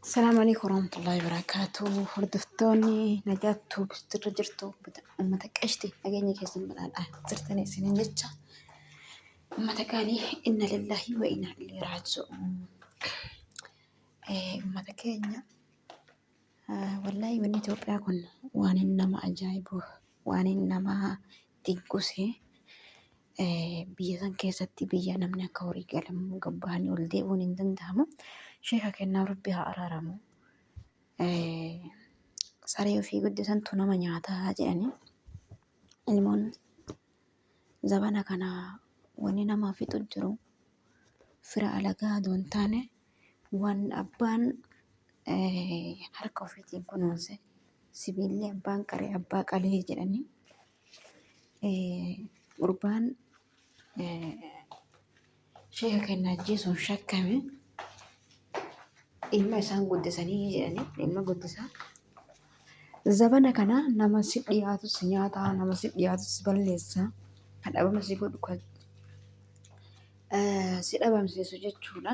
السلام عليكم ورحمة الله وبركاته. هردفتوني نجاتو بسترجرتو أمتك أشتي أجيني كيسن من الآن زرتني سنين جتة أمتك علي إن لله وإنا إليه راجعون. أمتك كينيا والله وني توبيا كن وان إنما أجايبه وان إنما تنكسه biyya keessatti biyya namni akka horii galamu gabbahanii ol deebi'uun hin danda'amu. Sheeka kennaa rabbi haa araaramu. Saree ofii guddisantu nama nyaataa jedhanii ilmoon zabana kana wanni nama fixu jiru fira alagaa adoo hin taane waan abbaan harka ofiitiin kunuunse sibiillee abbaan qaree abbaa qalee jedhanii gurbaan sheeka kennaa ajjeesuun shakkame ilma isaan guddisanii jedhanii ilma guddisaa. Zabana kana nama si dhiyaatus nyaataa nama si dhiyaatus balleessa kan dhabama si godhu kan si dhabamsiisu jechuudha.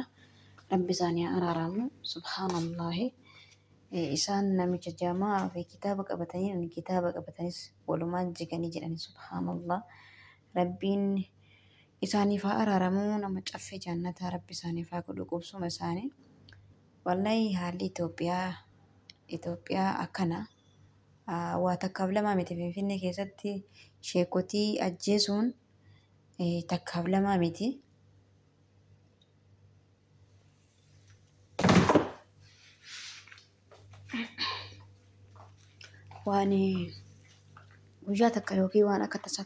Rabbi isaanii araaramu subhaanallahi. Isaan namicha jamaa fi kitaaba qabatanii kitaaba qabatanis walumaan jiganii jedhani subhaanallah. Rabbiin isaaniif haa araaramu nama caffee jannataa rabbi isaaniif haa godhu qubsuma isaanii. Wallahi haalli Itoophiyaa akkana. Waa takkaaf lamaa miti Finfinnee keessatti sheekotii ajjeesuun takkaaf lamaa miti. Waan guyyaa takka yookiin waan akka tasaa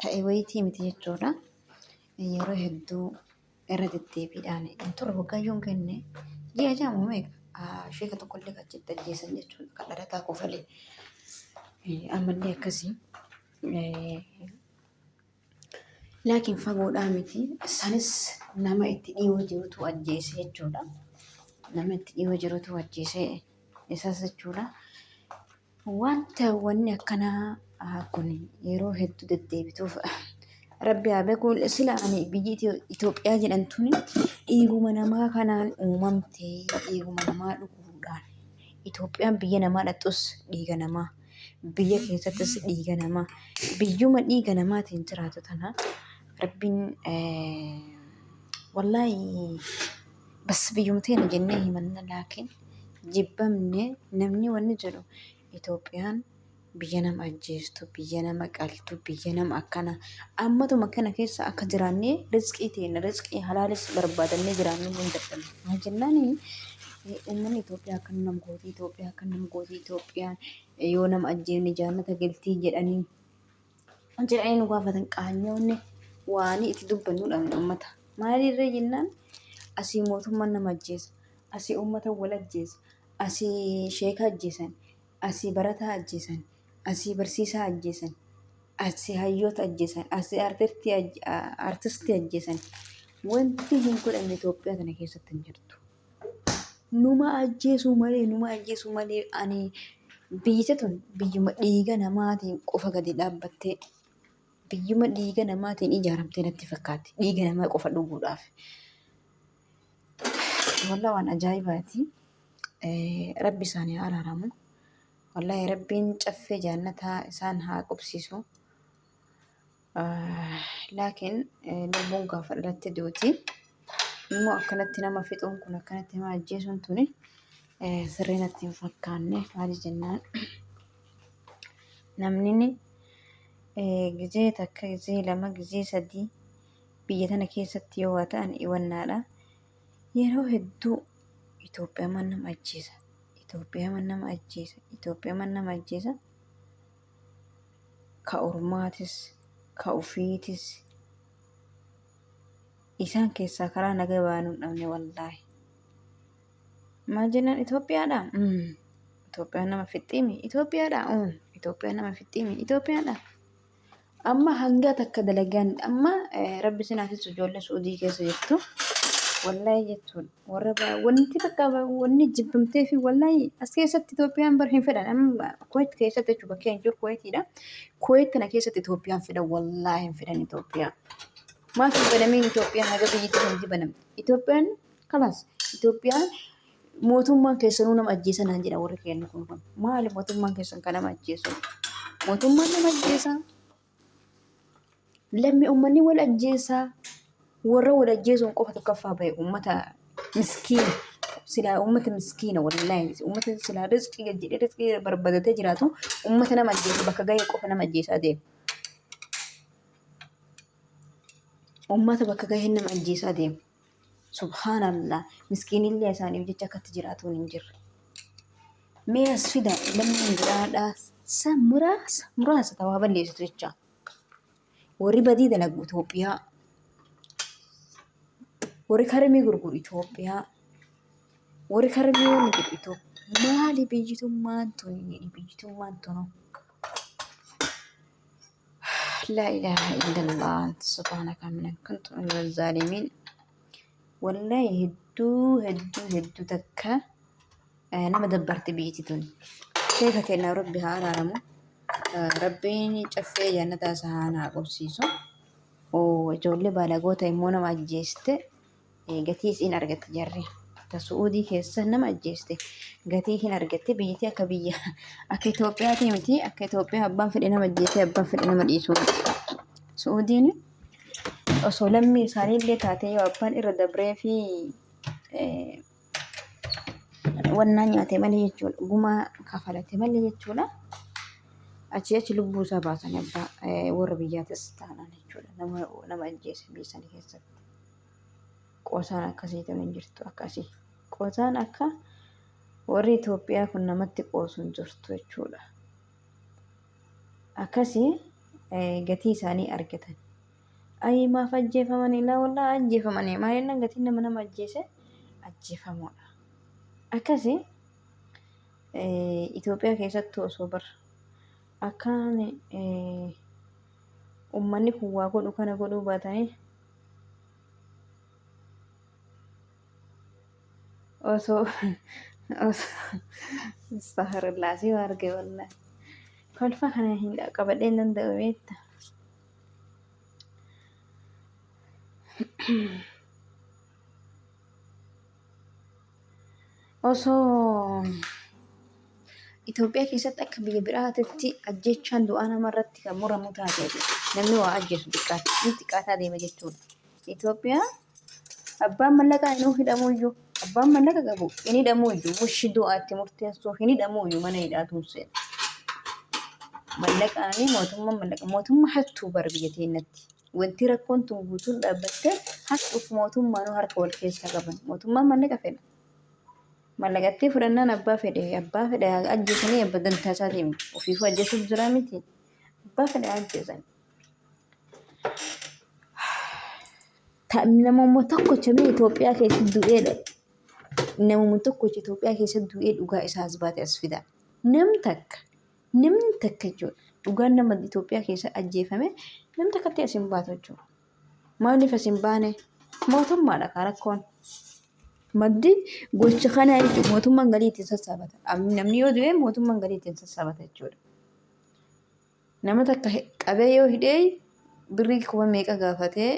ta'e wayitii miti jechuudha. Yeroo hedduu irra deddeebiidhaan turre waggaayyoon kenne ji'a jaamu meeqa sheeka tokkollee kan achitti ajjeesan jechuudha. Kan dhalataa qofalee ammallee akkasii. Laakiin fagoodhaa miti. Sanis nama itti dhiyoo jirutu ajjeese jechuudha. Nama itti dhiyoo jirutu ajjeese isas jechuudha. Wanta wanni akkanaa kun yeroo hedduu deddeebituuf rabbi haa beeku. Sila ani biyyi Itoophiyaa jedhamtuun dhiiguma namaa kanaan uumamtee dhiiguma namaa dhuguudhaan Itoophiyaan biyya namaa dhaqxus dhiiga namaa biyya keessattis dhiiga namaa biyyuma dhiiga namaatiin jiraatu tana rabbiin wallahi bas biyyuma teena jennee himanna laakiin jibbamne namni wanni jedhu Itoophiyaan biyya nama ajjeestu, biyya nama qaltu, biyya nama akkana ammatuma kana keessa akka jiraannee rizqii teenya rizqii halaalis barbaadannee jiraannee hin dadhabne. Maal jennaani uummanni Itoophiyaa akka nama gootii Itoophiyaa akka nama gootii Itoophiyaan yoo nama ajjeefne jannata galtii jedhanii nu gaafatan qaanyoonni waan itti dubbannu dhabne uummata. Maalirra jennaan asii mootummaan nama ajjeesa, asii uummata wal ajjeesa, asii sheeka ajjeesan. Asii barataa ajjeesan, asii barsiisaa ajjeesan, asii hayyoota ajjeesan, asii artistii ajjeesan. Wanti hin godhamne Itoophiyaa kana keessatti hin jirtu. Numa ajjeesuu malee ani biyyi tun biyyuma dhiiga namaatiin qofa gadi dhaabbattee biyyuma dhiiga namaatiin ijaaramtee natti fakkaatti. Dhiiga namaa qofa dhuguudhaaf. Wallah waan ajaa'ibaati. Rabbi isaanii haa araaramu. Wallahi rabbiin caffee jannataa isaan haa qubsiisu. Laakiin lubbuun gaafa irratti duuti immoo akkanatti nama fixuun kun akkanatti nama ajjeesuun tuni sirrii natti hin fakkaanne. Maali jennaan namni gizee takka gizee lama gizee sadii biyya tana keessatti yoo waa ta'an iwannaadha. Yeroo hedduu Itoophiyaa nama ajjeesa. Itoophiyaa nama ajjeesa. Ka ormaatis, ka ufiitis. Isaan keessaa karaa nagaa baanuu dhabne wallaahi. Maal jennaan Itoophiyaadha. Itoophiyaan nama fixxiimi. Itoophiyaadha. Amma hanga takka dalagaan amma rabbi sinaafis ijoollee Suudii keessa jirtu. Wallahi jechuun warra wanti takka wanni jibbamtee fi wallahi as keessatti Itoophiyaan bar hin fedhan. Amma Kuwait keessatti jechuudha bakkee hin jiru Kuwaitidha. Kuwait kana keessatti Itoophiyaan fedhan wallahi hin fedhan Itoophiyaa. Maaf hin fedhamiin Itoophiyaan haga biyyi tun hin banamne. Itoophiyaan kalas Itoophiyaan mootummaan keessanuu nama ajjeesan naan jedha warri kennu kun maali mootummaan keessan kan nama ajjeesu mootummaan nama ajjeesa lammi ummanni wal ajjeesaa warra wal ajjeesuun qofa tokkoffaa bahe ummata miskiina silaa ummata miskiina wallahi ummata silaa rizqii barbadatee jiraatu ummata nama ajjeesu bakka gahee qofa nama ajjeesaa deema ummata bakka gahee nama ajjeesaa deema subhaanallah miskiinillee isaaniif jecha akkatti jiraatuun hin jirre mee as fida lammiin biraadhaa san muraasa tawaa balleessitu jecha warri badii dalagu Itoophiyaa warri karamii gurguru Itoophiyaa warri karamii waan jedhu Itoophiyaa maali biyyitummaan tunu لا إله إلا الله سبحانك من كنت من الظالمين والله هدو تكا أنا ما دبرت بيتي دون كيف كان ربي هارمو ربي شفي جنة سهانا قبسيسو وجولي بالاغوتا يمونا ما جيست قتيس إن أرغت جري تسعودي كيسا نما جيست قتيه إن أرغت بيتي أكبية أكيتوبيا تيمتي أكيتوبيا أبان في الإنما جيتي أبان في الإنما الإيسو سعوديني osoo lammii isaanii illee taatee yoo abbaan irra dabree fi wannaa nyaate malee jechuudha gumaa kafalate malee jechuudha achi lubbuu isaa baasan abbaa warra biyyaatis taanaan jechuudha nama ajjeese biisanii keessatti qoosaan akkasiitu hin jirtu akkasii qoosaan akka warri Itoophiyaa kun namatti qoosuun jirtu jechuudha akkasii gatii isaanii argatan. Ay maaf ajjeefamanii laa walaa ajjeefamanii maalinna gatiin nama ajjeese ajjeefamuudha. Akkasii Itoophiyaa keessatti osoo bar akkaan ummanni kun waa godhu kana godhuu baatanii osoo astaghfirullaah waa arge wallahi kolfa kana hin qabadhee danda'u beekta. Osoo Itoophiyaa keessatti akka biyya biraatitti ajjechaan du'aa namarratti kan muramu taateeti namni waa ajjeesu xiqqaataa deema jechuudha. Itoophiyaa abbaan mallaqaa inuu hidhamuyyuu abbaan mallaqa qabu inni hidhamuyyuu mushi du'aatti murteessuu hin hidhamuyyuu mana hidhaatuun seena. Mallaqaanii mootummaa hattuu bar biyya teenyatti. Wanti rakkoon tun guutuun dhaabbattee hasuuf mootummaan harka wal keessa qaban mootummaan mallaqa fedha mallaqatti fudhannaan abbaa fedhe ajjeesanii abba dantaa isaatiin ofiifuu ajjeesuuf jira miti abbaa fedhe ajjeesan namummaa tokkocha mee Itoophiyaa keessatti du'eedha namummaa tokkocha Itoophiyaa keessatti du'ee dhugaa isaa as baate as fida namni takka jechuudha dhugaan nama Itoophiyaa keessa ajjeefame namni takkatti as hin baatu jechuudha. Maaliif as hin baane mootummaadha kan rakkoon. Maddi gocha kana jechuudha mootummaan galii ittiin sassaabata. Namni yoo du'e mootummaan galii ittiin sassaabata jechuudha. Nama takka qabee yoo hidhee birrii kuma meeqa gaafatee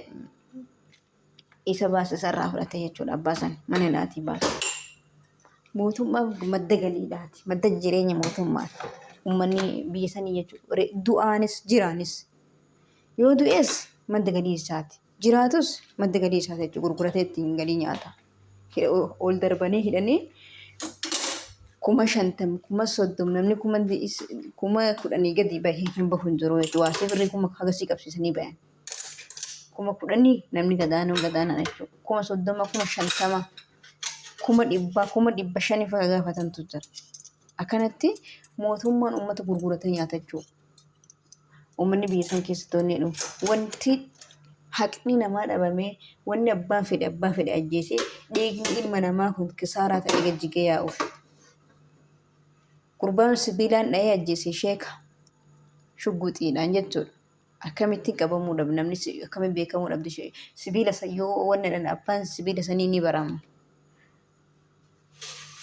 isa baasa isarraa fudhate jechuudha abbaa san mana hidhaatii baasa. Mootummaa madda galiidhaati. Madda jireenya mootummaati. Uummanni biyya sanii jechuudha. Du'aanis jiraanis. Yoo du'es madda galii isaati. Jiraatus madda galii isaati jechuudha. Gurguratee ittiin galii nyaata. Ol darbanii hidhanii 50,000 30,000 namni 10,000 gadi bahee hin bahu hin jiru jechuudha. Waasii birrii 10,000 hagasii qabsiisanii bayan. 10,000 namni gadaanaa jechuudha. 30,000 50,000 100,500 fa'aa gaafatantu jira. Akkanatti mootummaan uummata gurguratee nyaata jechuudha. Uummanni biyya san keessatti wanti haqni namaa dhabamee wanni abbaan fedhe ajjeesee dhiigni ilma namaa kun kisaaraa ta'ee gajjigee yaa'uuf. Gurbaan sibiilaan dha'ee ajjeesee sheeka shugguxiidhaan jechuudha. Akkamittiin qabamuu dhabde namni akkamiin beekamuu dhabde sibiila yoo wanna dhan abbaan sibiila sanii ni barama.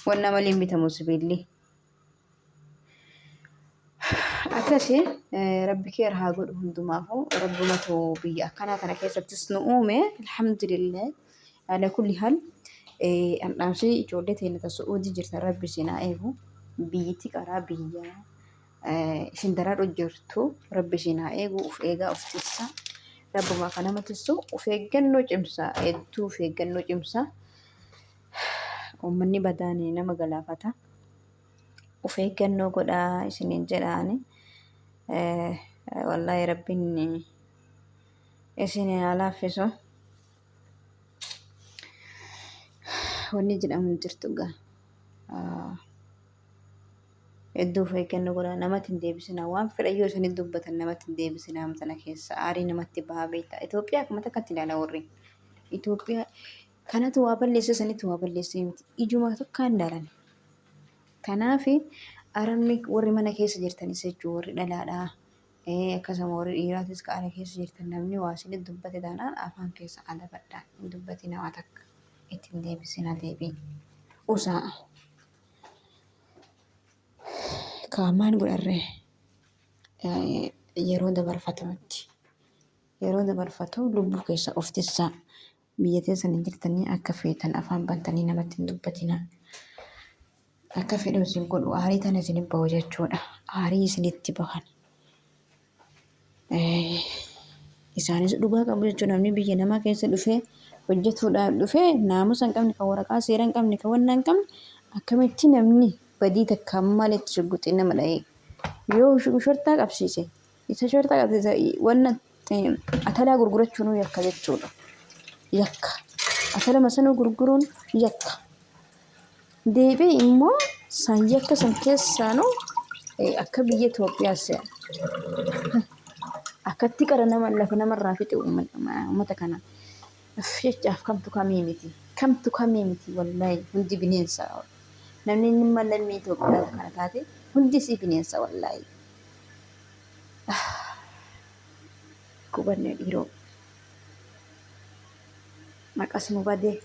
Wanna malee bitamu sibiilli. Akkasii rabbi keera haa godhu hundumaafuu rabbumatu biyya akkanaa kana keessattis nu uume alhamdulillah ala kulli haal Dhamdhaamsee ijoollee teenya Su'uudii jirtan rabbi isin haa eegu. Biyyatti qaraa biyya isin daraadhu jirtu rabbi isin haa eegu. Uf eegaa uf tiksaa. Rabbumaa kan nama tiksu uf eeggannoo cimsaa. Hedduu uf eeggannoo cimsaa. Uummanni badaan nama galaafata. Uf eeggannoo godhaa isiniin jedhaani. Wallaahi rabbiin isin haa laaffisu. Wanni jedhamu jirtu gaa. Hedduu of eeggannoo godhaa namatti hin deebisinaa waan fedha yoo isin dubbatan namatti hin deebisinaa amtana keessa aarii namatti bahaa beektaa Itoophiyaa akkuma takkatti ilaala warri Itoophiyaa kanatu waa balleesse sanitti waa balleesse miti ijuma tokkaan ilaalan kanaaf arabni warri mana keessa jirtanis jechuun warri dhalaadhaa akkasuma warri dhiiraatis qaala keessa jirtan namni waa isin dubbate taanaan afaan keessa ala badhaa hin dubbatina waa takka ittiin deebisinaa deebii usaa. Kaamaan godharree yeroo dabarfatu lubbuu keessa of tissaa biyya teessan hin jirtanii akka feetan afaan bantanii namatti hin dubbatinaa akka fedhu isin godhu aarii tana isin bahu jechuudha aarii isinitti bahan isaanis dhugaa qabu jechuudha namni biyya namaa keessa dhufee hojjetuudhaaf dhufee naamusa hin qabne kan waraqaa seera hin qabne kan wannaa hin qabne akkamitti namni badii takka maalitti shugguxii nama dha'ee yoo shortaa qabsiise isa shortaa qabsiise wanna atalaa gurgurachuun yakka jechuudha yakka atala masanuu gurguruun yakka deebii immoo san yakka san keessaanuu akka biyya Itoophiyaas akkatti qara nama lafa namarraa fixe uummata kana jechaaf kamtu kamii miti wallaahi hundi bineensa namni inni mallammii Itoophiyaa kana taate hundi si bineensa wallaahi. Kubanne dhiiroo maqas nu badee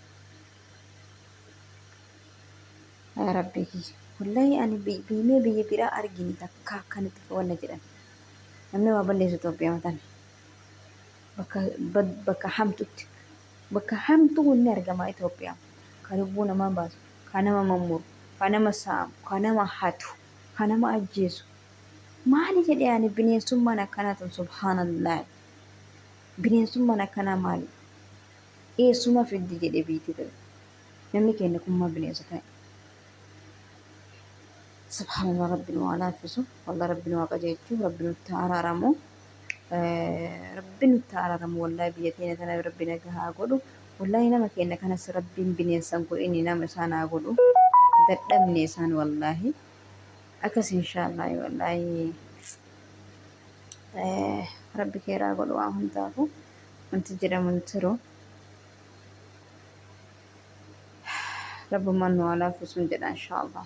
yaa rabbii wallaahi ani biimee biyya biraa argini takka akkanatti wanna jedhan namni waa balleessu Itoophiyaa matan bakka hamtutti bakka hamtuu wanni argamaa Itoophiyaa kan lubbuu namaa baasu kan nama mammuru kan nama saamu kan nama hatu kan nama ajjeesu maali jedhee ani bineensummaan akkanaatu subhaanallah bineensummaan akkanaa maali eessuma fiddi jedhee biitti ta'e namni keenya kummaa bineensa ta'e subhaanallah rabbiin waa laaffisu wallah rabbiin waa qajeelchu rabbiin nutti araaramu wallahi biyya keenya tana rabbiin nagaa godhu wallahi nama keenya kanas rabbiin bineensan godhini nama isaan haa godhu dadhabne isaan wallahi akkas inshaallah wallahi rabbi keeraa godhu waa hundaafu wanti jedhamu hin jiru rabbumaan nu haa laaffisu jedha inshaallah.